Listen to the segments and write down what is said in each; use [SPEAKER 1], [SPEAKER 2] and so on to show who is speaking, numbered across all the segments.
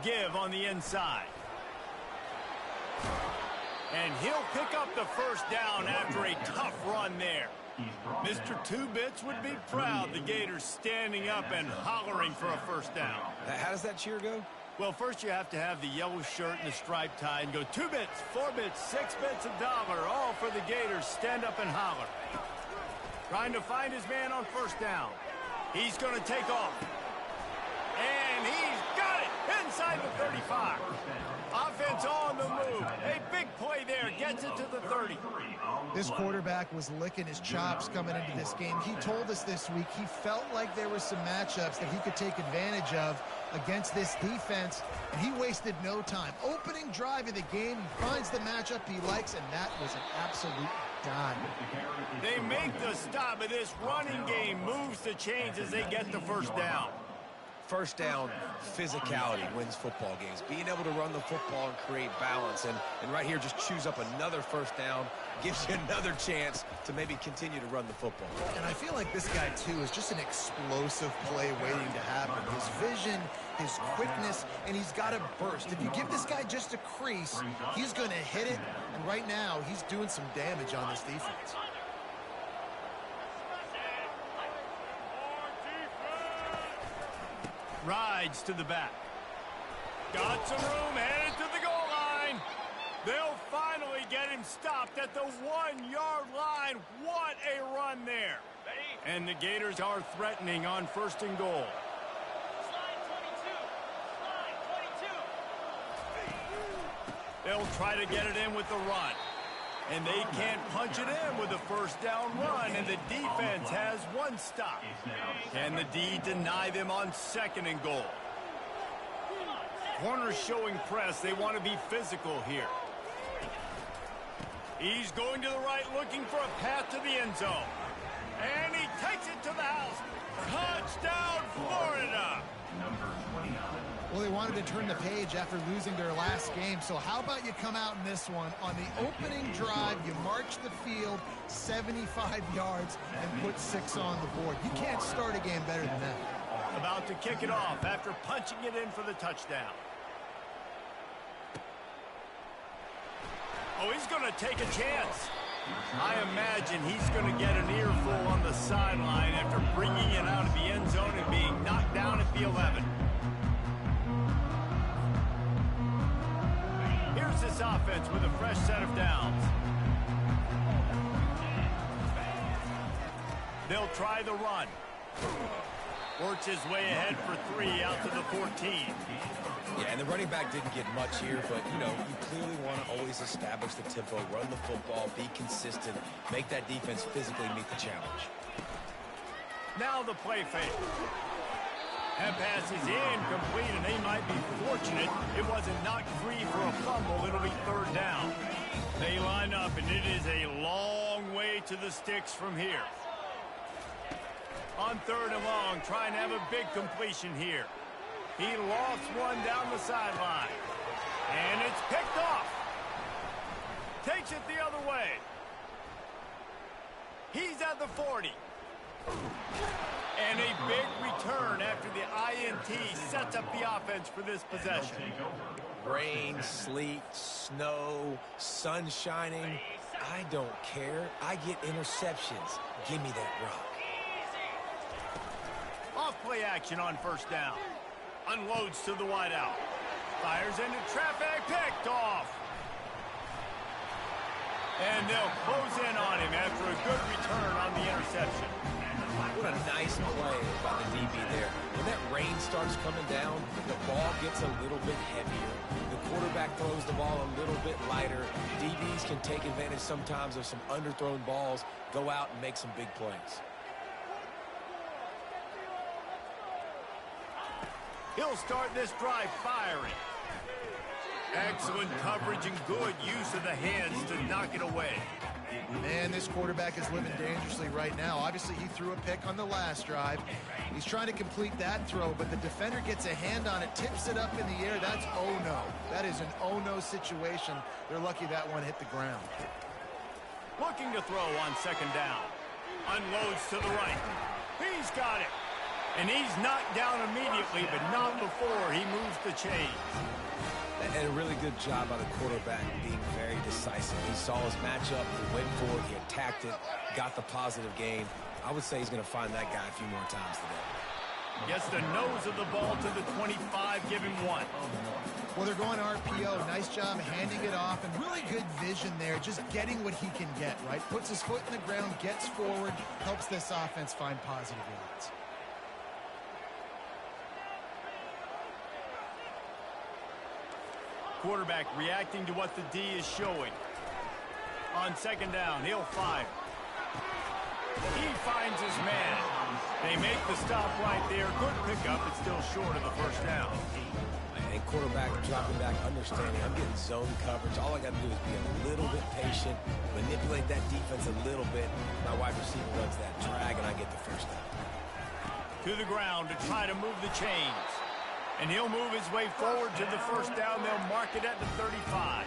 [SPEAKER 1] give on the inside. And he'll pick up the first down after a tough run there. Mr. Two-Bits would be proud the Gators standing up and hollering for a first down.
[SPEAKER 2] How does that cheer go?
[SPEAKER 1] Well, first you have to have the yellow shirt and the stripe tie and go 2 bits, 4 bits, 6 bits, $1, all for the Gators. Stand up and holler. Trying to find his man on first down. He's going to take off. And he's got it inside the 35. Offense on the move. A big play there. Gets it to the 30.
[SPEAKER 3] This quarterback was licking his chops coming into this game. He told us this week he felt like there were some matchups that he could take advantage of against this defense, and he wasted no time. Opening drive of the game, he finds the matchup he likes, and that was an absolute dime.
[SPEAKER 1] They make the stop of this running game. Moves the chains as they get the first down.
[SPEAKER 2] First down, physicality wins football games. Being able to run the football and create balance. And right here, just choose up another first down, gives you another chance to maybe continue to run the football.
[SPEAKER 3] And I feel like this guy, too, is just an explosive play waiting to happen. His vision, his quickness, and he's got a burst. If you give this guy just a crease, he's going to hit it. And right now, he's doing some damage on this defense.
[SPEAKER 1] Rides to the back. Got some room, headed to the goal line. They'll finally get him stopped at the 1-yard line. What a run there. And the Gators are threatening on first and goal. They'll try to get it in with the run. And they can't punch it in with a first down run, and the defense has one stop. Can the D deny them on second and goal? Corners showing press. They want to be physical here. He's going to the right, looking for a path to the end zone. And he takes it to the house. Touchdown, Florida!
[SPEAKER 3] Well, they wanted to turn the page after losing their last game, so how about you come out in this one? On the opening drive, you march the field 75 yards and put 6 on the board. You can't start a game better than that.
[SPEAKER 1] About to kick it off after punching it in for the touchdown. Oh, he's going to take a chance. I imagine he's going to get an earful on the sideline after bringing it out of the end zone and being knocked down at the 11. Here's this offense with a fresh set of downs. They'll try the run. Works his way ahead for 3 out to the 14.
[SPEAKER 2] Yeah, and the running back didn't get much here, but, you know, you clearly want to always establish the tempo, run the football, be consistent, make that defense physically meet the challenge.
[SPEAKER 1] Now the play fake. That pass is incomplete, and they might be fortunate it wasn't knocked free for a fumble. It'll be third down. They line up, and it is a long way to the sticks from here. On third and long, trying to have a big completion here. He lost one down the sideline. And it's picked off. Takes it the other way. He's at the 40. And a big return after the INT sets up the offense for this possession.
[SPEAKER 2] Rain, sleet, snow, sun shining. I don't care. I get interceptions. Give me that rock.
[SPEAKER 1] Off play action on first down. Unloads to the wideout. Fires into traffic. Picked off. And they'll close in on him after a good return on the interception.
[SPEAKER 2] What a nice play by the DB there. When that rain starts coming down, the ball gets a little bit heavier. The quarterback throws the ball a little bit lighter. DBs can take advantage sometimes of some underthrown balls, go out and make some big plays.
[SPEAKER 1] He'll start this drive firing. Excellent coverage and good use of the hands to knock it away.
[SPEAKER 3] Man, this quarterback is living dangerously right now. Obviously, he threw a pick on the last drive. He's trying to complete that throw, but the defender gets a hand on it, tips it up in the air. That's oh-no. That is an oh-no situation. They're lucky that one hit the ground.
[SPEAKER 1] Looking to throw on second down. Unloads to the right. He's got it. And he's knocked down immediately, but not before he moves the chains.
[SPEAKER 2] And a really good job by the quarterback being very decisive. He saw his matchup, he went for it, he attacked it, got the positive gain. I would say he's going to find that guy a few more times today.
[SPEAKER 1] Gets the nose of the ball to the 25, give him 1.
[SPEAKER 3] Well, they're going RPO. Nice job handing it off, and really good vision there, just getting what he can get, right? Puts his foot in the ground, gets forward, helps this offense find positive yards.
[SPEAKER 1] Quarterback reacting to what the D is showing. On second down, he'll fire. He finds his man. They make the stop right there. Good pickup. It's still short of the first down.
[SPEAKER 2] And quarterback dropping back, understanding I'm getting zone coverage. All I got to do is be a little bit patient, manipulate that defense a little bit. My wide receiver runs that drag, and I get the first down.
[SPEAKER 1] To the ground to try to move the chains. And he'll move his way forward to the first down. They'll mark it at the 35.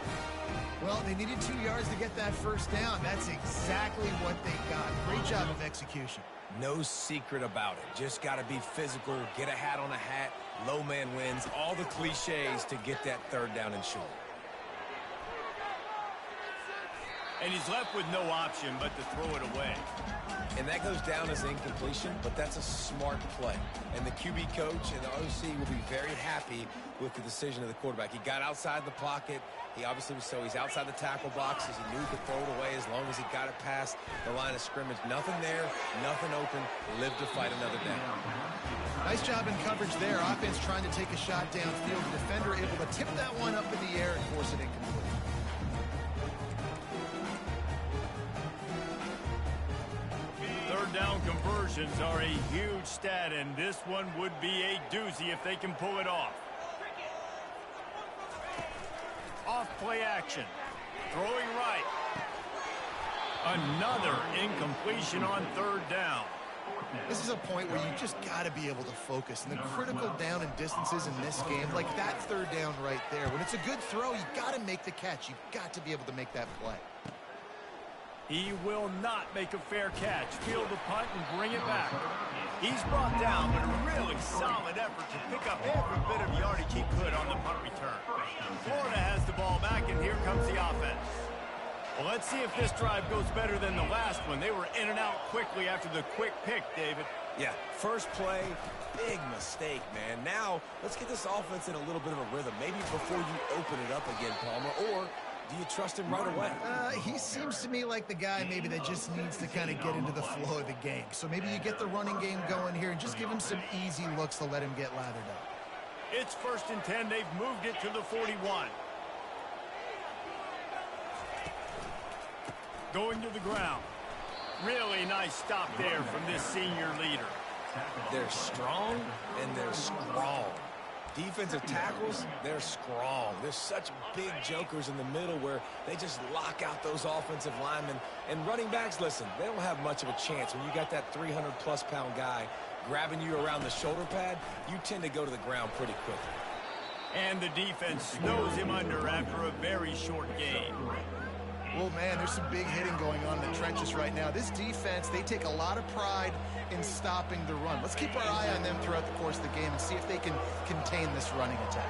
[SPEAKER 3] Well, they needed 2 yards to get that first down. That's exactly what they got. Great job of execution.
[SPEAKER 2] No secret about it. Just got to be physical, get a hat on a hat, low man wins, all the cliches to get that third down and short.
[SPEAKER 1] And he's left with no option but to throw it away.
[SPEAKER 2] And that goes down as incompletion, but that's a smart play. And the QB coach and the OC will be very happy with the decision of the quarterback. He got outside the pocket. He obviously was he's outside the tackle boxes. He knew he could throw it away as long as he got it past the line of scrimmage. Nothing there, nothing open. Live to fight another down.
[SPEAKER 3] Nice job in coverage there. Offense trying to take a shot downfield. The defender able to tip that one up in the air and force it incomplete.
[SPEAKER 1] Third down conversions are a huge stat, and this one would be a doozy if they can pull it off. Off play action. Throwing right. Another incompletion on third down.
[SPEAKER 3] This is a point where you just got to be able to focus. And the critical down and distances in this game, like that third down right there, when it's a good throw, you got to make the catch. You've got to be able to make that play.
[SPEAKER 1] He will not make a fair catch. Field the punt and bring it back. He's brought down, but a really solid effort to pick up every bit of yardage he could on the punt return. Florida has the ball back, and here comes the offense. Well, let's see if this drive goes better than the last one. They were in and out quickly after the quick pick, David.
[SPEAKER 2] Yeah, first play, big mistake, man. Now, let's get this offense in a little bit of a rhythm. Maybe before you open it up again, Palmer, or do you trust him right away?
[SPEAKER 3] He seems to me like the guy maybe that just needs to kind of get into the flow of the game. So maybe you get the running game going here and just give him some easy looks to let him get lathered up.
[SPEAKER 1] It's 1st and 10. They've moved it to the 41. Going to the ground. Really nice stop there from this senior leader.
[SPEAKER 2] They're strong and they're strong. Defensive tackles, they're strong. There's such big jokers in the middle where they just lock out those offensive linemen. And running backs, listen, they don't have much of a chance. When you got that 300-plus pound guy grabbing you around the shoulder pad, you tend to go to the ground pretty quickly.
[SPEAKER 1] And the defense snows him under after a very short game.
[SPEAKER 3] Well, man, there's some big hitting going on in the trenches right now. This defense, they take a lot of pride in stopping the run. Let's keep our eye on them throughout the course of the game and see if they can contain this running attack.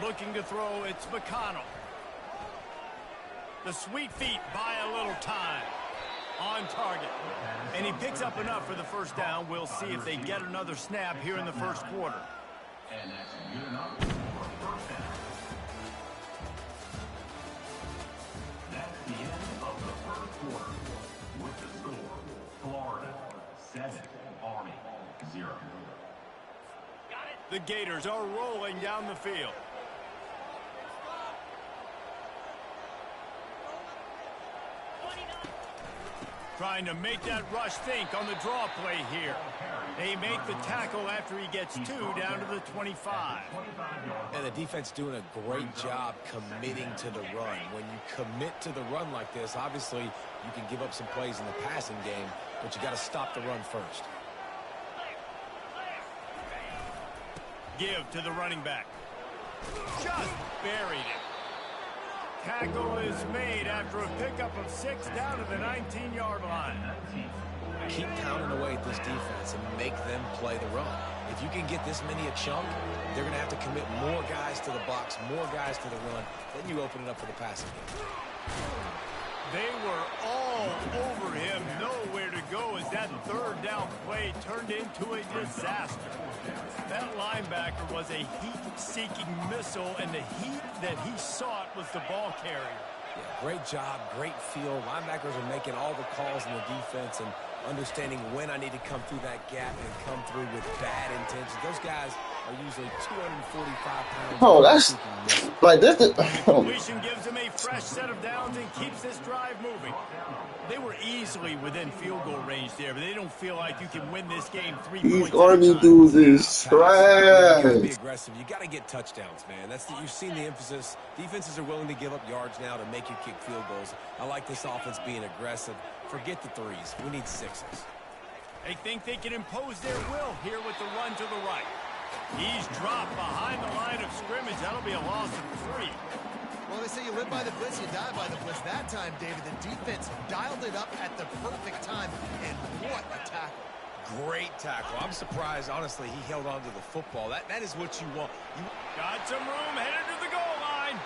[SPEAKER 1] Looking to throw, it's McConnell. The sweet feet buy a little time. On target. And he picks up enough for the first down. We'll see if they get another snap here in the first quarter.
[SPEAKER 4] And that's good enough for first down. That's the end of the first quarter. With the score, Florida 7, Army 0.
[SPEAKER 1] The Gators are rolling down the field. Trying to make that rush think on the draw play here. They make the tackle after he gets 2 down to the 25.
[SPEAKER 2] And the defense doing a great job committing to the run. When you commit to the run like this, obviously you can give up some plays in the passing game, but you got to stop the run first.
[SPEAKER 1] Give to the running back. Just buried it. tackle is made after a pickup of 6 down to the 19-yard line.
[SPEAKER 2] Keep pounding away at this defense and make them play the run. If you can get this many a chunk, they're going to have to commit more guys to the box, more guys to the run. Then you open it up for the passing game.
[SPEAKER 1] They were all over him, nowhere to go as that third down play turned into a disaster. That linebacker was a heat-seeking missile, and the heat that he sought was the ball carrier.
[SPEAKER 2] Yeah, great job, great feel. Linebackers are making all the calls in the defense and understanding when I need to come through that gap and come through with bad intentions. Those guys are usually 245 pounds.
[SPEAKER 5] Oh, that's like this.
[SPEAKER 1] Completion gives him a fresh set of downs and keeps this drive moving. They were easily within field goal range there, but they don't feel like you can win this game 3 points.
[SPEAKER 5] These Army dudes is
[SPEAKER 2] You gotta be
[SPEAKER 5] trash.
[SPEAKER 2] aggressive. You got to get touchdowns, man. You've seen the emphasis. Defenses are willing to give up yards now to make you kick field goals. I like this offense being aggressive. Forget the threes. We need sixes.
[SPEAKER 1] They think they can impose their will here with the run to the right. He's dropped behind the line of scrimmage. That'll be a loss of 3.
[SPEAKER 3] Well, they say you live by the blitz, you die by the blitz. That time, David, the defense dialed it up at the perfect time, and what a tackle.
[SPEAKER 2] Great tackle. I'm surprised, honestly, he held on to the football. That is what you want.
[SPEAKER 1] Got some room, headed to the goal line.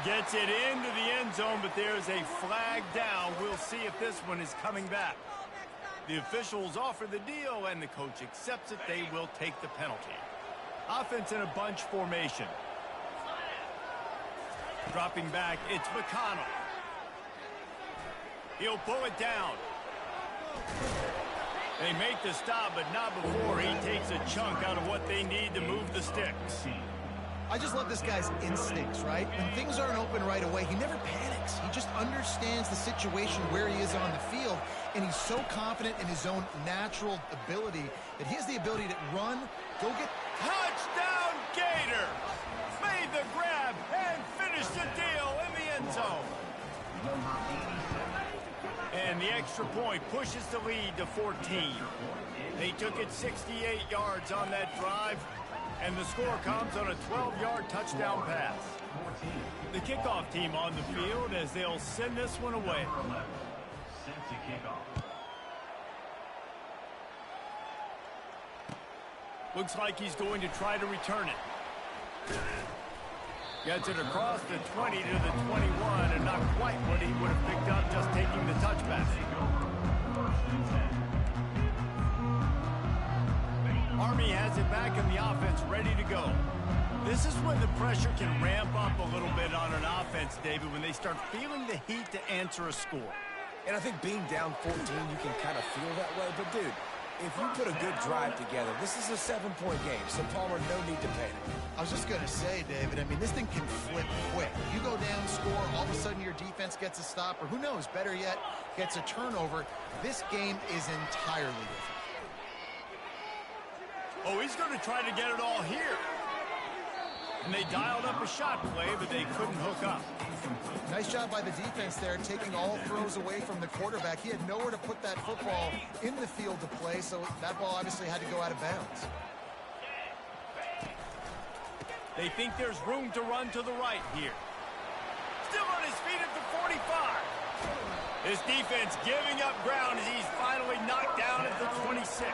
[SPEAKER 1] Gets it into the end zone, but there's a flag down. We'll see if this one is coming back. The officials offer the deal, and the coach accepts it. They will take the penalty. Offense in a bunch formation. Dropping back, it's McConnell. He'll pull it down. They make the stop, but not before he takes a chunk out of what they need to move the sticks.
[SPEAKER 3] I just love this guy's instincts, right? When things aren't open right away, he never panics. He just understands the situation where he is on the field, and he's so confident in his own natural ability that he has the ability to run, go get...
[SPEAKER 1] Touchdown, Gator! Made the grab and finished the deal in the end zone. And the extra point pushes the lead to 14. They took it 68 yards on that drive, and the score comes on a 12-yard touchdown pass. The kickoff team on the field as they'll send this one away.
[SPEAKER 4] Set to kick off.
[SPEAKER 1] Looks like he's going to try to return it. Gets it across the 20 to the 21, and not quite what he would have picked up just taking the touchback. Army has it back in the offense, ready to go. This is when the pressure can ramp up a little bit on an offense, David, when they start feeling the heat to answer a score.
[SPEAKER 2] And I think being down 14, you can kind of feel that way. But, dude, if you put a good drive together, this is a 7-point game, so Palmer, no need to panic.
[SPEAKER 3] I was just going to say, David, I mean, this thing can flip quick. You go down, score, all of a sudden your defense gets a stop, or who knows, better yet, gets a turnover. This game is entirely different.
[SPEAKER 1] Oh, he's going to try to get it all here. And they dialed up a shot play, but they couldn't hook up.
[SPEAKER 3] Nice job by the defense there, taking all throws away from the quarterback. He had nowhere to put that football in the field to play, so that ball obviously had to go out of bounds.
[SPEAKER 1] They think there's room to run to the right here. Still on his feet at the 45. This defense giving up ground as he's finally knocked down at the 26.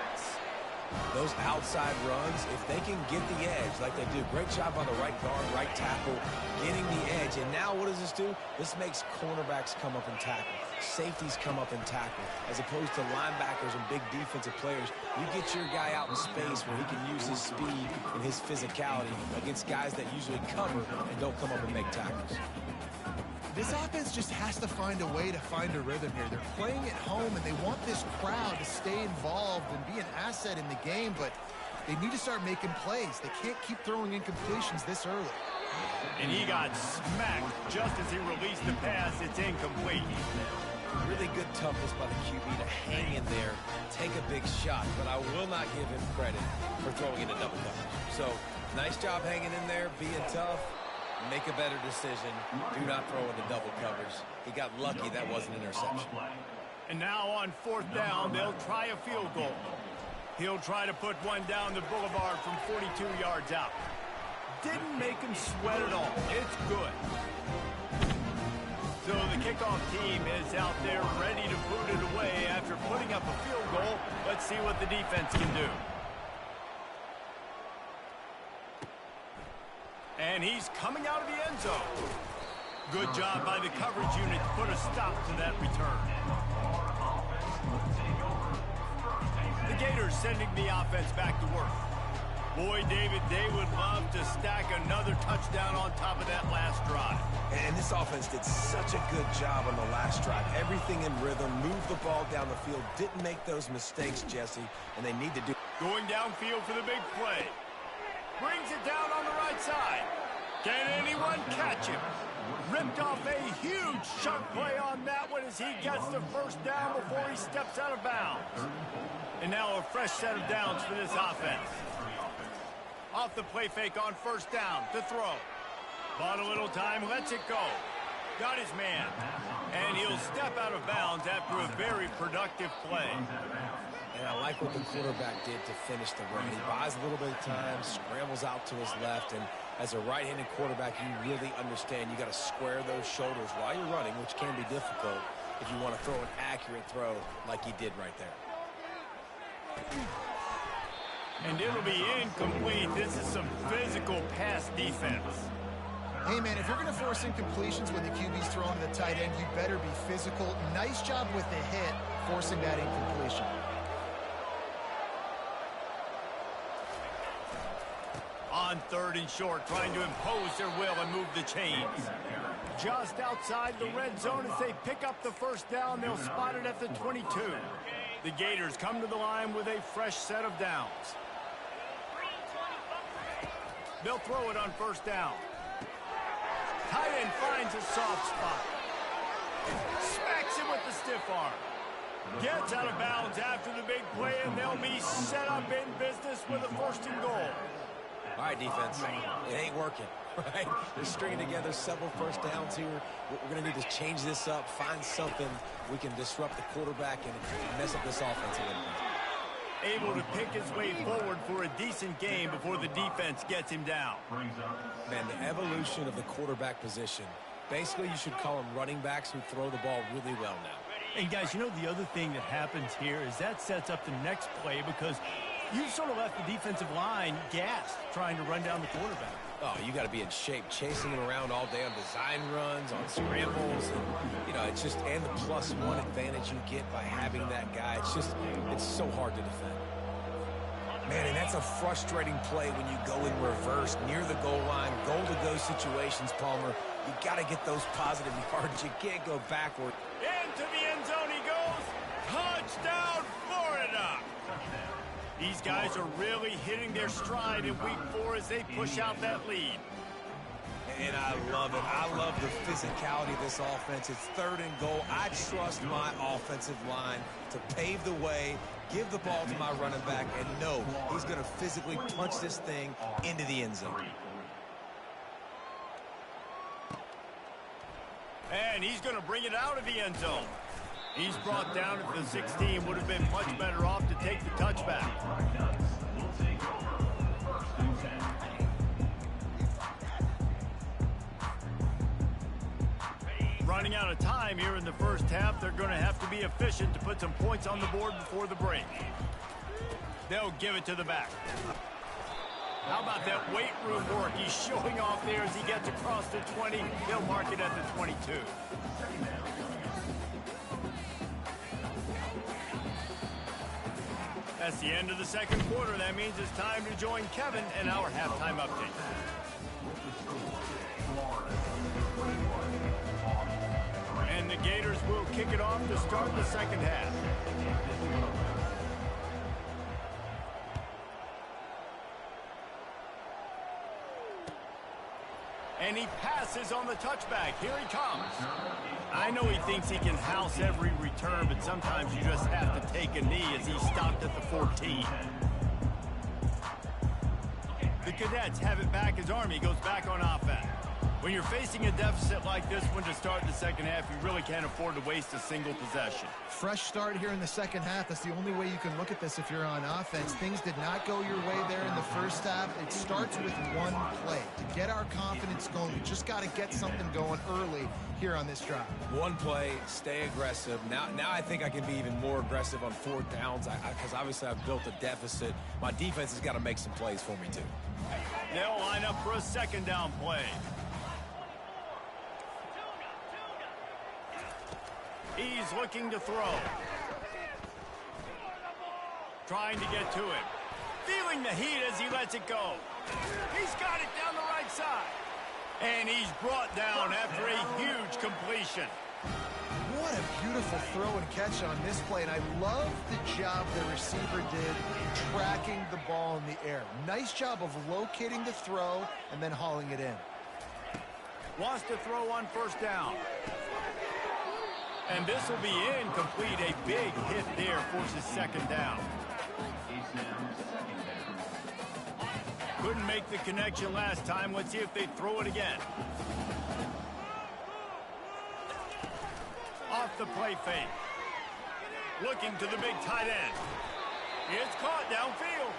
[SPEAKER 2] Those outside runs, if they can get the edge like they do, great job on the right guard, right tackle, getting the edge. And now what does this do? This makes cornerbacks come up and tackle. Safeties come up and tackle. As opposed to linebackers and big defensive players, you get your guy out in space where he can use his speed and his physicality against guys that usually cover and don't come up and make tackles.
[SPEAKER 3] This offense just has to find a way to find a rhythm here. They're playing at home, and they want this crowd to stay involved and be an asset in the game, but they need to start making plays. They can't keep throwing incompletions this early.
[SPEAKER 1] And he got smacked just as he released the pass. It's incomplete.
[SPEAKER 2] Really good toughness by the QB to hang in there, take a big shot, but I will not give him credit for throwing in a double coverage. So, nice job hanging in there, being tough. Make a better decision. Do not throw into double coverage. He got lucky that wasn't an interception.
[SPEAKER 1] And now on 4th down, they'll try a field goal. He'll try to put one down the boulevard from 42 yards out. Didn't make him sweat at all. It's good. So the kickoff team is out there ready to boot it away after putting up a field goal. Let's see what the defense can do. And he's coming out of the end zone. Good job by the coverage unit to put a stop to that return. The Gators sending the offense back to work. Boy, David, they would love to stack another touchdown on top of that last drive.
[SPEAKER 2] And this offense did such a good job on the last drive. Everything in rhythm, moved the ball down the field, didn't make those mistakes, Jesse, and they need to do.
[SPEAKER 1] Going downfield for the big play. Brings it down on the right side. Can anyone catch him? Ripped off a huge chunk play on that one as he gets the first down before he steps out of bounds. And now a fresh set of downs for this offense. Off the play fake on first down to throw. Bought a little time, lets it go. Got his man. And he'll step out of bounds after a very productive play.
[SPEAKER 2] And I like what the quarterback did to finish the run. He buys a little bit of time, scrambles out to his left, and as a right-handed quarterback, you really understand you got to square those shoulders while you're running, which can be difficult if you want to throw an accurate throw like he did right there.
[SPEAKER 1] And it'll be incomplete. This is some physical pass defense.
[SPEAKER 3] Hey, man, if you're going to force incompletions when the QB's throwing to the tight end, you better be physical. Nice job with the hit, forcing that incompletion.
[SPEAKER 1] On third and short, trying to impose their will and move the chains. Just outside the red zone as they pick up the first down. They'll spot it at the 22. The Gators come to the line with a fresh set of downs. They'll throw it on first down. Tight end finds a soft spot. Smacks him with the stiff arm. Gets out of bounds after the big play, and they'll be set up in business with a first and goal.
[SPEAKER 2] All right, defense, it ain't working, right? They're stringing together several first downs here. We're going to need to change this up, find something we can disrupt the quarterback and mess up this offense a little bit.
[SPEAKER 1] Able to pick his way forward for a decent game before the defense gets him down.
[SPEAKER 2] Man, the evolution of the quarterback position. Basically, you should call them running backs who throw the ball really well now.
[SPEAKER 1] And guys, you know the other thing that happens here is that sets up the next play because you sort of left the defensive line gassed trying to run down the quarterback.
[SPEAKER 2] Oh, you got to be in shape, chasing him around all day on design runs, on scrambles, and, you know, it's just, and the +1 advantage you get by having that guy. It's so hard to defend. Man, and that's a frustrating play when you go in reverse near the goal line, goal-to-go situations, Palmer. You got to get those positive yards. You can't go backward.
[SPEAKER 1] Into the end zone he goes. Touchdown, Florida. These guys are really hitting their stride in week 4 as they push out that lead.
[SPEAKER 2] And I love it. I love the physicality of this offense. It's third and goal. I trust my offensive line to pave the way, give the ball to my running back, and know he's going to physically punch this thing into the end zone.
[SPEAKER 1] And he's going to bring it out of the end zone. He's brought down at the 16. Would have been much better off to take the touchback. Running out of time here in the first half. They're going to have to be efficient to put some points on the board before the break. They'll give it to the back. How about that weight room work he's showing off there as he gets across the 20. He'll mark it at the 22. That's the end of the second quarter. That means it's time to join Kevin in our halftime update. And the Gators will kick it off to start the second half. And he passes on the touchback. Here he comes. I know he thinks he can house every return, but sometimes you just have to take a knee as he stopped at the 14. The Cadets have it back as Army goes back on offense. When you're facing a deficit like this one to start the second half, you really can't afford to waste a single possession.
[SPEAKER 3] Fresh start here in the second half. That's the only way you can look at this if you're on offense. Things did not go your way there in the first half. It starts with one play. To get our confidence going, we just got to get something going early here on this drive.
[SPEAKER 2] One play, stay aggressive. Now I think I can be even more aggressive on fourth downs because obviously I've built a deficit. My defense has got to make some plays for me too.
[SPEAKER 1] They'll line up for a second down play. He's looking to throw. Trying to get to it. Feeling the heat as he lets it go. He's got it down the right side. And he's brought down after a huge completion.
[SPEAKER 3] What a beautiful throw and catch on this play. And I love the job the receiver did tracking the ball in the air. Nice job of locating the throw and then hauling it in.
[SPEAKER 1] Wants to throw on first down. And this will be incomplete. A big hit there, forces second down. Couldn't make the connection last time. Let's see if they throw it again. Off the play fake. Looking to the big tight end. It's caught downfield.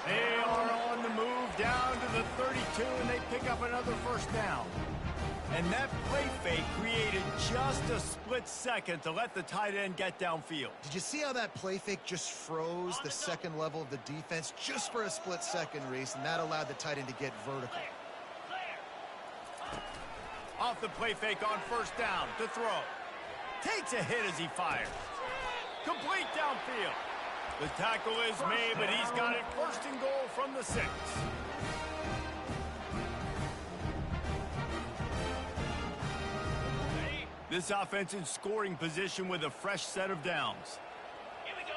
[SPEAKER 1] They are on the move down to the 32, and they pick up another first down. And that play fake created just a split second to let the tight end get downfield.
[SPEAKER 3] Did you see how that play fake just froze the second level of the defense just for a split second, Reese, and that allowed the tight end to get vertical.
[SPEAKER 1] Off the play fake on first down to throw. Takes a hit as he fires. Complete downfield. The tackle is made, but he's got it first and goal from the 6. This offense in scoring position with a fresh set of downs.
[SPEAKER 6] Here we go.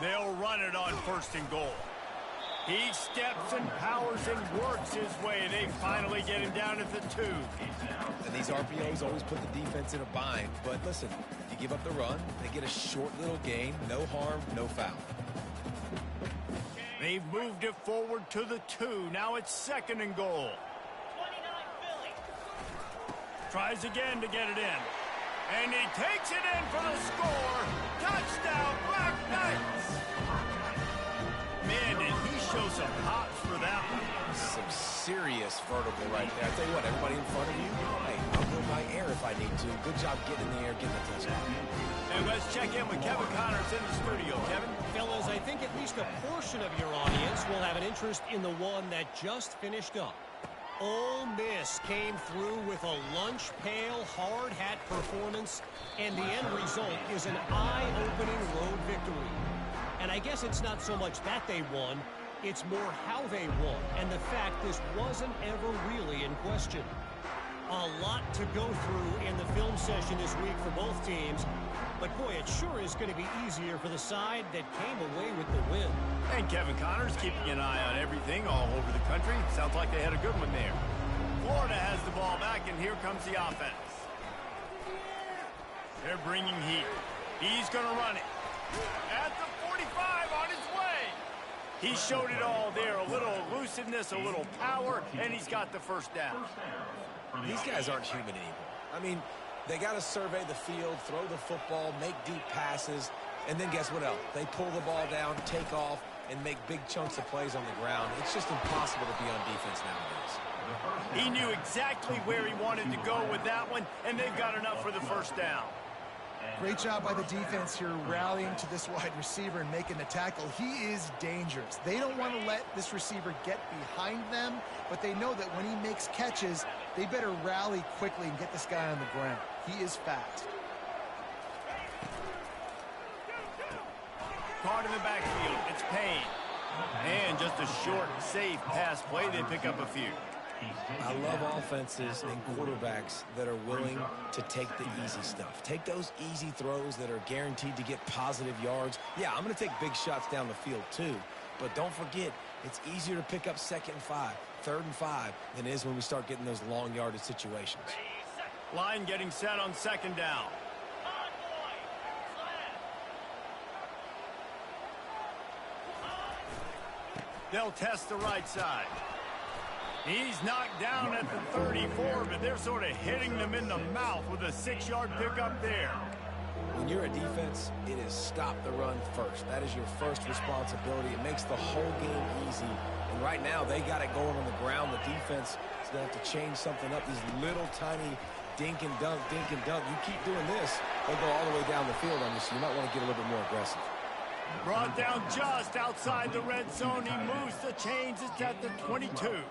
[SPEAKER 1] They'll run it on first and goal. He steps and powers and works his way. They finally get him down at the 2.
[SPEAKER 2] And these RPOs always put the defense in a bind. But listen, you give up the run, they get a short little gain, no harm, no foul.
[SPEAKER 1] They've moved it forward to the 2. Now it's second and goal. Tries again to get it in. And he takes it in for the score. Touchdown, Black Knights! Man, did he show some hops for that one.
[SPEAKER 2] Some serious vertical right there. I tell you what, everybody in front of you, hey, I'll go by air if I need to. Good job getting in the air, getting the touchdown.
[SPEAKER 1] And let's check in with Kevin Connors in the studio. Kevin?
[SPEAKER 6] Fellas, I think at least a portion of your audience will have an interest in the one that just finished up. Ole Miss came through with a lunch pail hard hat performance, and the end result is an eye-opening road victory. And I guess it's not so much that they won, it's more how they won, and the fact this wasn't ever really in question. A lot to go through in the film session this week for both teams, but boy, it sure is going to be easier for the side that came away with the win.
[SPEAKER 1] And Kevin Connors keeping an eye on everything all over the country. Sounds like they had a good one there. Florida has the ball back, and here comes the offense. They're bringing heat. He's going to run it. At the 45 on his way. He showed it all there. A little elusiveness, a little power, and he's got the first down.
[SPEAKER 2] These guys aren't human anymore. I mean, they got to survey the field, throw the football, make deep passes, and then guess what else? They pull the ball down, take off, and make big chunks of plays on the ground. It's just impossible to be on defense nowadays.
[SPEAKER 1] He knew exactly where he wanted to go with that one, and they've got enough for the first down.
[SPEAKER 3] Great job by the defense here rallying to this wide receiver and making the tackle. He is dangerous. They don't want to let this receiver get behind them, but they know that when he makes catches, they better rally quickly and get this guy on the ground. He is fast.
[SPEAKER 1] Caught in the backfield. It's Payne. And just a short, safe pass play. They pick up a few.
[SPEAKER 2] I love offenses and quarterbacks that are willing to take the easy stuff. Take those easy throws that are guaranteed to get positive yards. Yeah, I'm going to take big shots down the field too. But don't forget, it's easier to pick up 2nd and 5, 3rd and 5 than it is when we start getting those long yardage situations.
[SPEAKER 1] Line getting set on second down. They'll test the right side. He's knocked down at the 34, but they're sort of hitting them in the mouth with a 6-yard pickup there.
[SPEAKER 2] When you're a defense, it is stop the run first. That is your first responsibility. It makes the whole game easy. And right now, they got it going on the ground. The defense is going to have to change something up. These little tiny dink and dunk, dink and dunk. You keep doing this, they'll go all the way down the field on you, so you might want to get a little bit more aggressive.
[SPEAKER 1] Brought down just outside the red zone. He moves the chains. It's at the 22.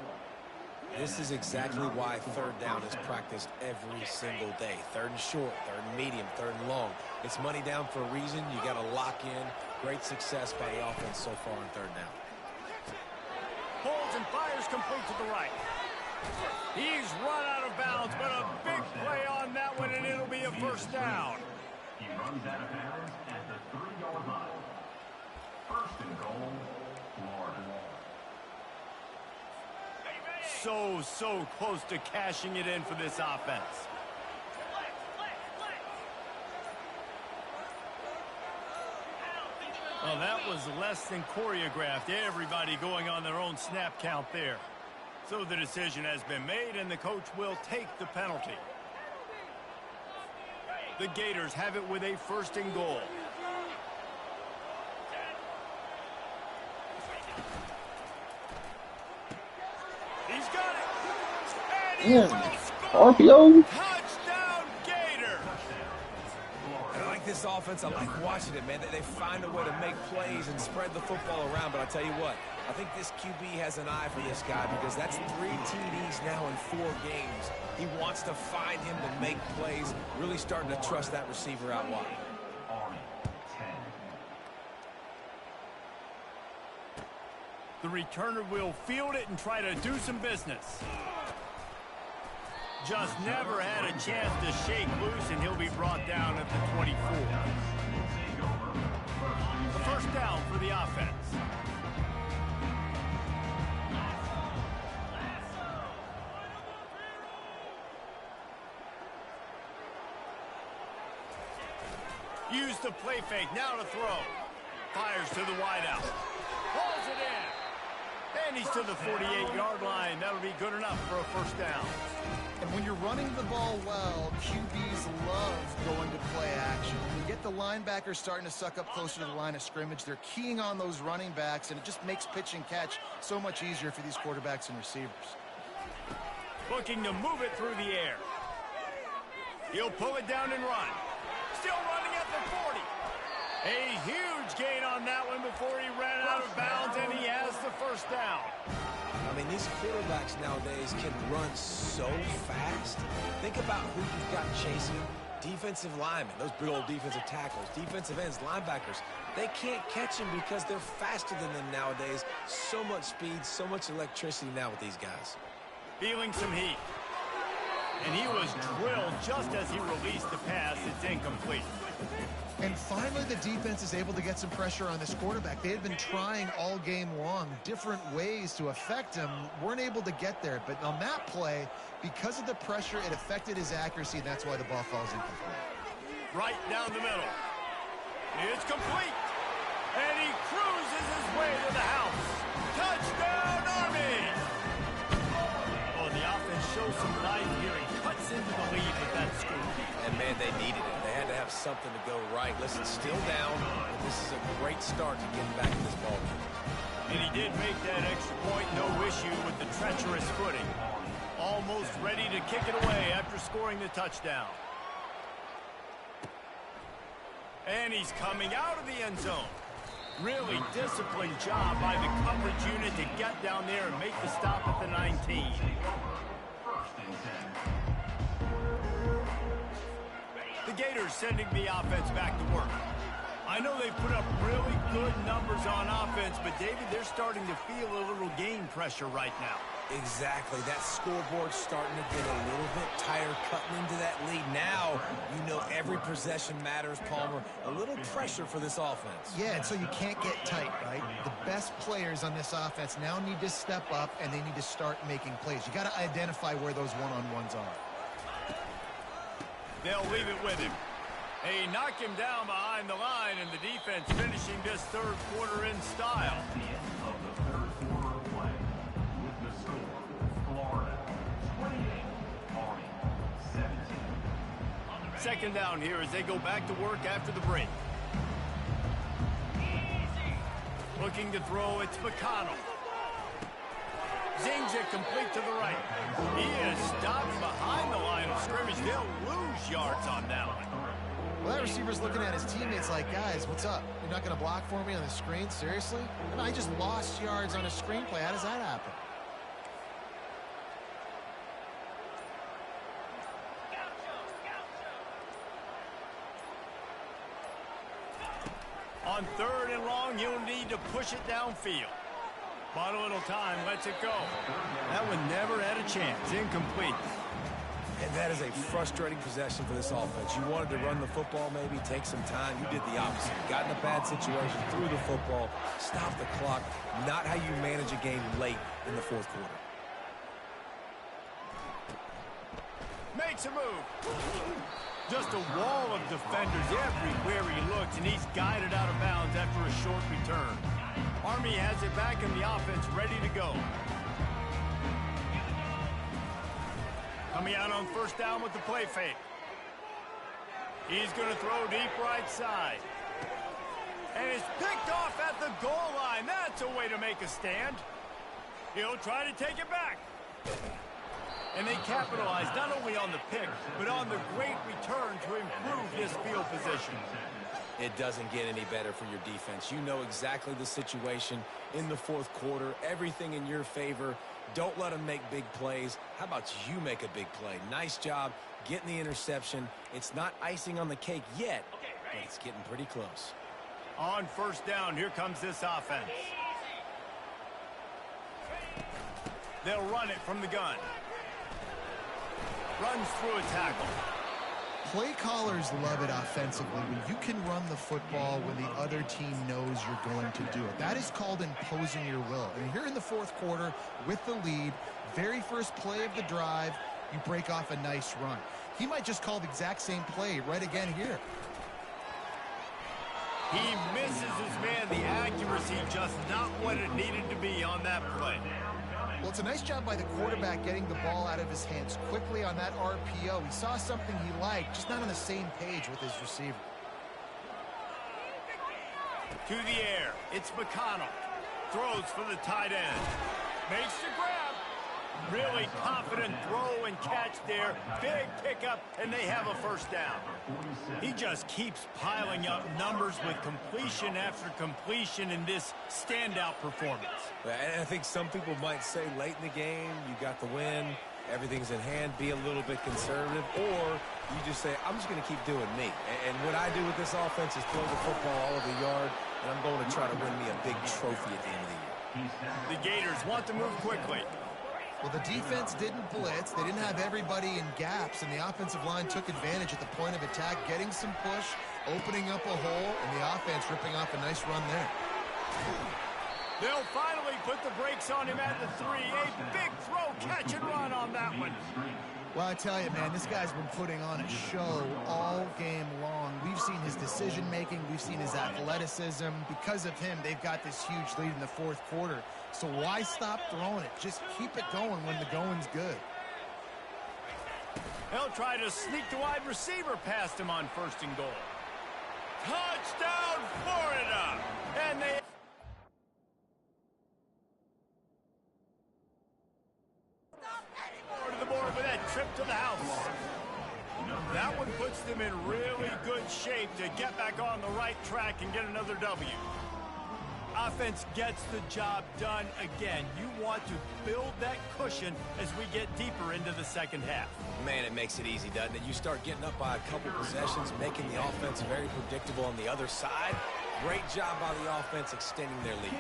[SPEAKER 2] This is exactly why third down is practiced every single day. Third and short, third and medium, third and long. It's money down for a reason. You got to lock in. Great success by the offense so far on third down.
[SPEAKER 1] Holds and fires complete to the right. He's run out of bounds, but a big play on that one, and it'll be a first down.
[SPEAKER 4] He runs out of bounds at the 3-yard line. First and goal, Florida.
[SPEAKER 1] So close to cashing it in for this offense. Well, that was less than choreographed. Everybody going on their own snap count there. So the decision has been made, and the coach will take the penalty. The Gators have it with a first and goal. He's got it. And he will score.
[SPEAKER 5] RPO.
[SPEAKER 1] Touchdown, Gators.
[SPEAKER 2] And I like this offense. I like watching it, man. They find a way to make plays and spread the football around. But I tell you what, I think this QB has an eye for this guy because that's 3 TDs now in 4 games. He wants to find him to make plays, really starting to trust that receiver out wide.
[SPEAKER 1] The returner will field it and try to do some business. Just never had a chance to shake loose, and he'll be brought down at the 24. The first down for the offense. Use the play fake, now to throw. Fires to the wideout. Pulls it in. And he's to the 48-yard line. That'll be good enough for a first down.
[SPEAKER 3] And when you're running the ball well, QBs love going to play action. When you get the linebackers starting to suck up closer to the line of scrimmage, they're keying on those running backs, and it just makes pitch and catch so much easier for these quarterbacks and receivers.
[SPEAKER 1] Looking to move it through the air. He'll pull it down and run. Still running at the 40. A huge gain on that one before he ran out of bounds, and he has the first down.
[SPEAKER 2] I mean, these quarterbacks nowadays can run so fast. Think about who you've got chasing them. Defensive linemen, those big old defensive tackles, defensive ends, linebackers. They can't catch them because they're faster than them nowadays. So much speed, so much electricity now with these guys.
[SPEAKER 1] Feeling some heat. And he was drilled just as he released the pass. It's incomplete.
[SPEAKER 3] And finally, the defense is able to get some pressure on this quarterback. They had been trying all game long different ways to affect him, weren't able to get there. But on that play, because of the pressure, it affected his accuracy, and that's why the ball falls incomplete.
[SPEAKER 1] Right down the middle. It's complete. And he cruises his way to the house. Touchdown, Army! Oh, the offense shows some life here and cuts into the lead with that score.
[SPEAKER 2] And, man, they needed it. They had to have something to go right. Listen, still down, but this is a great start to getting back to this ball game.
[SPEAKER 1] And he did make that extra point, no issue with the treacherous footing. Almost ready to kick it away after scoring the touchdown. And he's coming out of the end zone. Really disciplined job by the coverage unit to get down there and make the stop at the 19.
[SPEAKER 4] First and 10.
[SPEAKER 1] The Gators sending the offense back to work. I know they've put up really good numbers on offense, but David, they're starting to feel a little game pressure right now.
[SPEAKER 2] Exactly. That scoreboard's starting to get a little bit tired cutting into that lead. Now, you know every possession matters, Palmer. A little pressure for this offense.
[SPEAKER 3] Yeah, and so you can't get tight, right? The best players on this offense now need to step up, and they need to start making plays. You got to identify where those one-on-ones are.
[SPEAKER 1] They'll leave it with him. They knock him down behind the line, and the defense finishing this third quarter in style.
[SPEAKER 4] The end of the third quarter.
[SPEAKER 1] Second down here as they go back to work after the break. Looking to throw, it's McConnell. Zings it complete to the right. He is stopped behind the line of scrimmage. They'll lose yards on that one.
[SPEAKER 3] Well, that receiver's looking at his teammates like, guys, what's up? You're not going to block for me on the screen? Seriously? And I just lost yards on a screenplay. How does that happen?
[SPEAKER 1] On third and long, you'll need to push it downfield. Bought a little time, lets it go. That one never had a chance. Incomplete.
[SPEAKER 2] And that is a frustrating possession for this offense. You wanted to run the football, maybe take some time. You did the opposite. Got in a bad situation, threw the football, stopped the clock. Not how you manage a game late in the fourth quarter.
[SPEAKER 1] Makes a move. Just a wall of defenders everywhere he looks, and he's guided out of bounds after a short return. Army has it back in the offense, ready to go. Coming out on first down with the play fake. He's going to throw deep right side. And it's picked off at the goal line. That's a way to make a stand. He'll try to take it back. And they capitalize not only on the pick, but on the great return to improve his field position.
[SPEAKER 2] It doesn't get any better for your defense. You know exactly the situation in the fourth quarter. Everything in your favor. Don't let them make big plays. How about you make a big play? Nice job getting the interception. It's not icing on the cake yet, but it's getting pretty close.
[SPEAKER 1] On first down, here comes this offense. They'll run it from the gun. Runs through a tackle.
[SPEAKER 3] Play callers love it offensively when you can run the football when the other team knows you're going to do it. That is called imposing your will. And here in the fourth quarter with the lead, very first play of the drive, you break off a nice run. He might just call the exact same play right again here.
[SPEAKER 1] He misses his man. The accuracy just not what it needed to be on that play.
[SPEAKER 3] Well, it's a nice job by the quarterback getting the ball out of his hands quickly on that RPO. He saw something he liked, just not on the same page with his receiver.
[SPEAKER 1] To the air, it's McConnell. Throws for the tight end. Makes the grab. Really confident throw and catch there. Big pickup, and they have a first down. He just keeps piling up numbers with completion after completion in this standout performance.
[SPEAKER 2] And I think some people might say late in the game, you got the win, everything's in hand, be a little bit conservative, or you just say, I'm just going to keep doing me. And what I do with this offense is throw the football all over the yard, and I'm going to try to win me a big trophy at the end of the year.
[SPEAKER 1] The Gators want to move quickly.
[SPEAKER 3] Well, the defense didn't blitz. They didn't have everybody in gaps, and the offensive line took advantage at the point of attack, getting some push, opening up a hole, and the offense ripping off a nice run there.
[SPEAKER 1] They'll finally put the brakes on him at the 3. A big throw, catch and run on that one.
[SPEAKER 3] Well, I tell you, man, this guy's been putting on a show all game long. We've seen his decision-making. We've seen his athleticism. Because of him, they've got this huge lead in the fourth quarter. So why stop throwing it? Just keep it going when the going's good.
[SPEAKER 1] They'll try to sneak the wide receiver past him on first and goal. Touchdown, Florida! And they... to the board with that trip to the house. That one puts them in really good shape to get back on the right track and get another W. Offense gets the job done again. You want to build that cushion as we get deeper into the second half.
[SPEAKER 2] Man, it makes it easy, doesn't it? You start getting up by a couple possessions, making the offense very predictable on the other side. Great job by the offense extending their lead.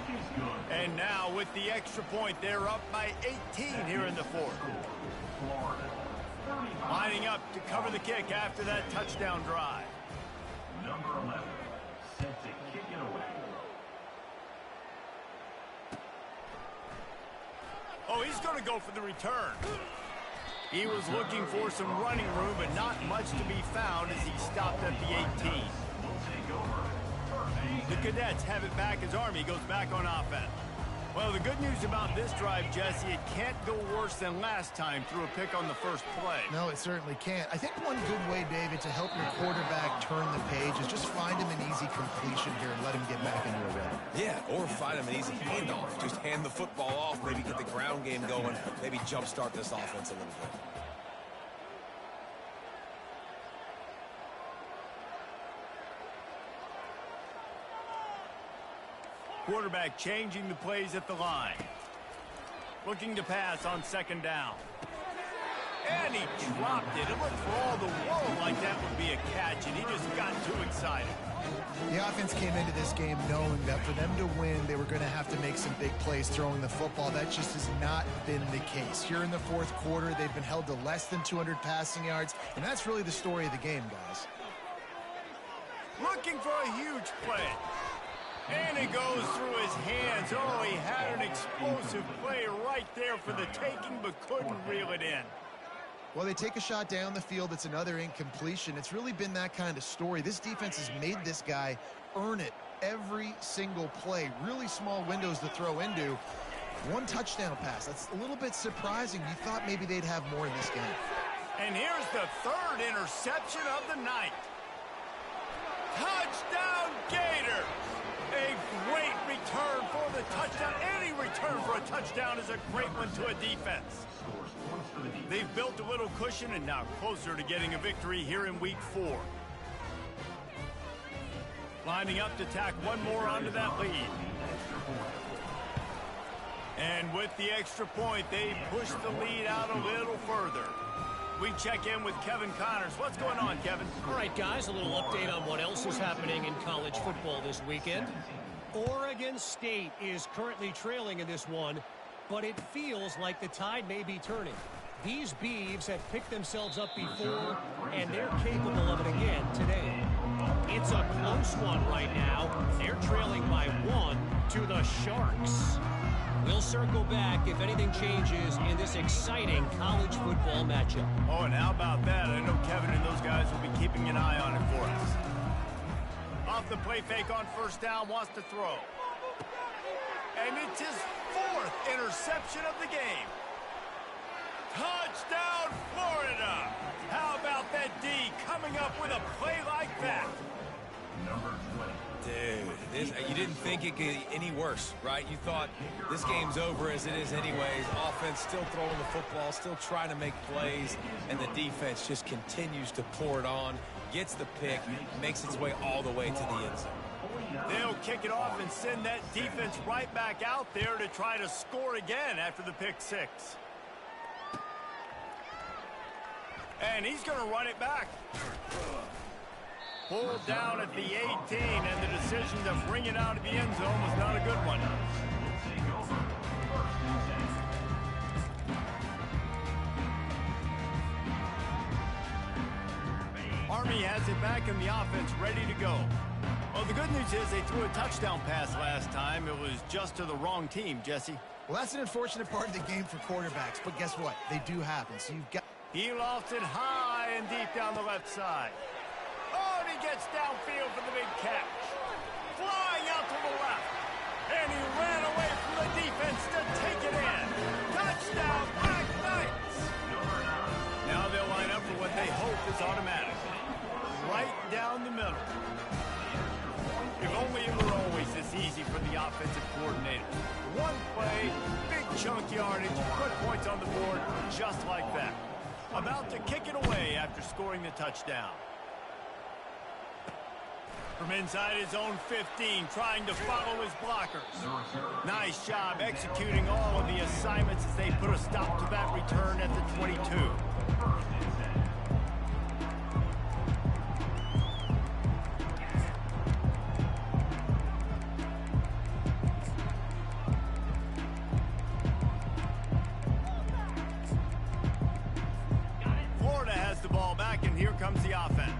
[SPEAKER 1] And now with the extra point, they're up by 18 here in the fourth. Lining up to cover the kick after that touchdown drive.
[SPEAKER 4] Number 11, set to kick it away.
[SPEAKER 1] Oh, he's going to go for the return. He was looking for some running room, but not much to be found as he stopped at the 18. The Cadets have it back as Army goes back on offense. Well, the good news about this drive, Jesse, it can't go worse than last time through a pick on the first play.
[SPEAKER 3] No, it certainly can't. I think one good way, David, to help your quarterback turn the page is just find him an easy completion here and let him get back into a rhythm.
[SPEAKER 2] Yeah, or find him an easy handoff. Just hand the football off, maybe get the ground game going, maybe jumpstart this offense a little bit.
[SPEAKER 1] Quarterback changing the plays at the line. Looking to pass on second down. And he dropped it. It looked for all the world like that would be a catch, and he just got too excited.
[SPEAKER 3] The offense came into this game knowing that for them to win, they were going to have to make some big plays throwing the football. That just has not been the case. Here in the fourth quarter, they've been held to less than 200 passing yards, and that's really the story of the game, guys.
[SPEAKER 1] Looking for a huge play. And it goes through his hands. Oh, he had an explosive play right there for the taking, but couldn't reel it in.
[SPEAKER 3] Well, they take a shot down the field. It's another incompletion. It's really been that kind of story. This defense has made this guy earn it every single play. Really small windows to throw into. One touchdown pass. That's a little bit surprising. You thought maybe they'd have more in this game.
[SPEAKER 1] And here's the third interception of the night. Touchdown, Gators! A great return for the touchdown. Any return for a touchdown is a great one to a defense. They've built a little cushion and now closer to getting a victory here in week 4. Lining up to tack one more onto that lead. And with the extra point, they push the lead out a little further. We check in with Kevin Connors. What's going on, Kevin?
[SPEAKER 6] All right, guys, a little update on what else is happening in college football this weekend. Oregon State is currently trailing in this one, but it feels like the tide may be turning. These Beavs have picked themselves up before, and they're capable of it again today. It's a close one right now. They're trailing by 1 to the Sharks. We'll circle back if anything changes in this exciting college football matchup.
[SPEAKER 1] Oh, and how about that? I know Kevin and those guys will be keeping an eye on it for us. Off the play fake on first down, wants to throw. And it's his 4th interception of the game. Touchdown, Florida! How about that D coming up with a play like that?
[SPEAKER 4] Number 20.
[SPEAKER 2] Dude, you didn't think it could get any worse, right? You thought this game's over as it is anyways. Offense still throwing the football, still trying to make plays, and the defense just continues to pour it on, gets the pick, makes its way all the way to the end zone.
[SPEAKER 1] They'll kick it off and send that defense right back out there to try to score again after the pick 6. And he's going to run it back. Pulled down at the 18, and the decision to bring it out of the end zone was not a good one. Army has it back in the offense, ready to go. Well, the good news is they threw a touchdown pass last time. It was just to the wrong team, Jesse.
[SPEAKER 3] Well, that's an unfortunate part of the game for quarterbacks, but guess what? They do happen, so you've got...
[SPEAKER 1] He lost it high and deep down the left side. Oh, and he gets downfield for the big catch. Flying out to the left. And he ran away from the defense to take it in. Touchdown, Black Knights. Now they'll line up for what they hope is automatic. Right down the middle. If only it were always this easy for the offensive coordinator. One play, big chunk yardage, put points on the board just like that. About to kick it away after scoring the touchdown. From inside his own 15, trying to follow his blockers. Nice job executing all of the assignments as they put a stop to that return at the 22. Florida has the ball back, and here comes the offense.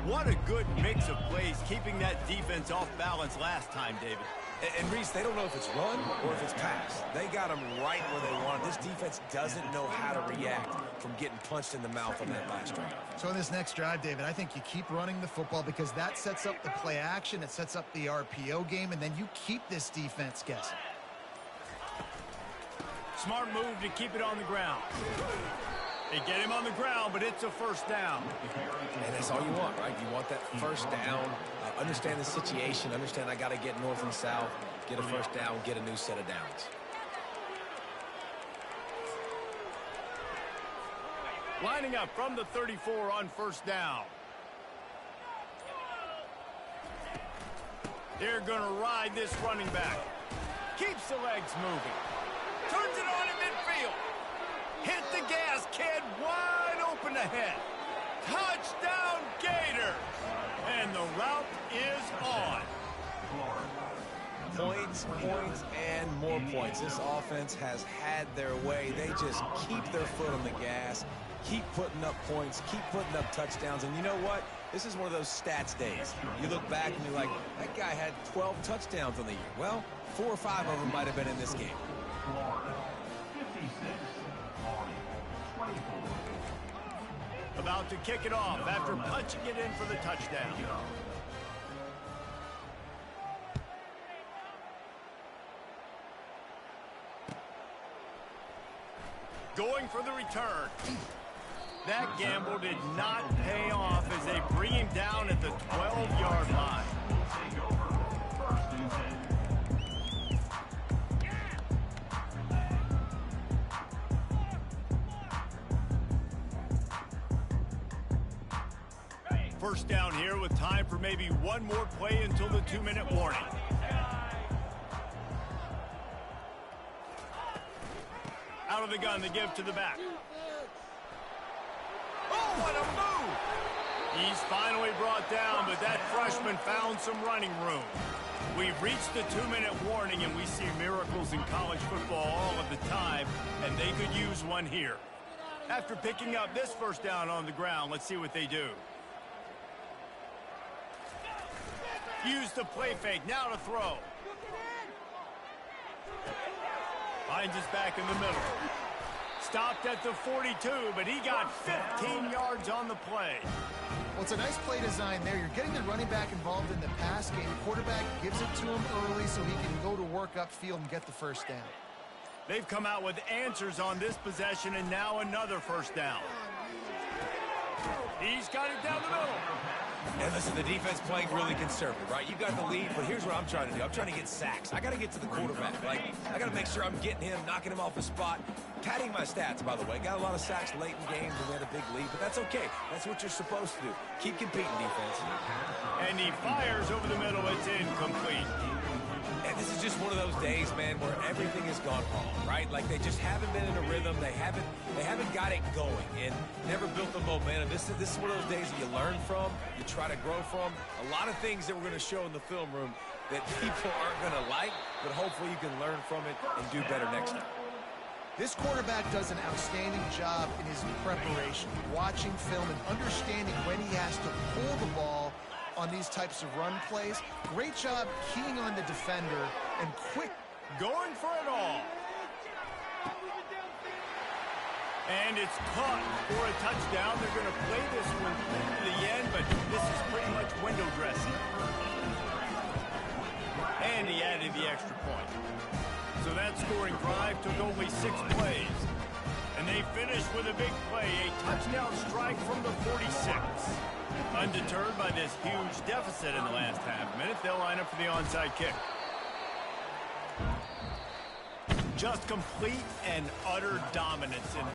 [SPEAKER 1] What a good mix of plays, keeping that defense off balance last time, David.
[SPEAKER 2] And Reese, they don't know if it's run or if it's pass. They got them right where they want it. This defense doesn't know how to react from getting punched in the mouth on that last drive.
[SPEAKER 3] So in this next drive, David, I think you keep running the football because that sets up the play action, it sets up the RPO game, and then you keep this defense guessing.
[SPEAKER 1] Smart move to keep it on the ground. They get him on the ground, but it's a first down.
[SPEAKER 2] And that's all you want, right? You want that first down. Understand the situation. Understand I got to get north and south, get a first down, get a new set of downs.
[SPEAKER 1] Lining up from the 34 on first down. They're going to ride this running back. Keeps the legs moving. Turns it on in midfield. Hit the gas, kid. Wide open ahead. Touchdown, Gators. And the route is on.
[SPEAKER 2] Points, points, and more points. This offense has had their way. They just keep their foot on the gas, keep putting up points, keep putting up touchdowns. And you know what? This is one of those stats days. You look back and you're like, that guy had 12 touchdowns on the year. Well, 4 or 5 of them might have been in this game.
[SPEAKER 1] About to kick it off after punching it in for the touchdown. Going for the return. That gamble did not pay off as they bring him down at the 12-yard line. First down here with time for maybe one more play until the 2-minute warning. Out of the gun to give to the back. Oh, what a move! He's finally brought down, but that freshman found some running room. We've reached the 2-minute warning, and we see miracles in college football all of the time, and they could use one here. After picking up this first down on the ground, let's see what they do. Use the play fake, now to throw. Finds his back in the middle. Stopped at the 42, but he got 15 yards on the play.
[SPEAKER 3] Well, it's a nice play design there. You're getting the running back involved in the pass game. Quarterback gives it to him early so he can go to work upfield and get the first down.
[SPEAKER 1] They've come out with answers on this possession, and now another first down. He's got it down the middle.
[SPEAKER 2] And listen, the defense playing really conservative, right? You got the lead, but here's what I'm trying to do. I'm trying to get sacks. I got to get to the quarterback. Like, I got to make sure I'm getting him, knocking him off his spot. Padding my stats, by the way. Got a lot of sacks late in games and we had a big lead, but that's okay. That's what you're supposed to do. Keep competing, defense.
[SPEAKER 1] And he fires over the middle. It's incomplete.
[SPEAKER 2] And this is just one of those days, man, where everything has gone wrong, right? Like they just haven't been in a rhythm. They haven't got it going and never built the momentum. This is one of those days that you learn from, you try to grow from. A lot of things that we're going to show in the film room that people aren't going to like, but hopefully you can learn from it and do better next time.
[SPEAKER 3] This quarterback does an outstanding job in his preparation, watching film and understanding when he has to pull the ball on these types of run plays. Great job keying on the defender and quick.
[SPEAKER 1] Going for it all. And it's caught for a touchdown. They're going to play this one to the end, but this is pretty much window dressing. And he added the extra point. So that scoring drive took only 6 plays. And they finished with a big play, a touchdown strike from the 46. Undeterred by this huge deficit in the last half-minute, they'll line up for the onside kick. Just complete and utter dominance in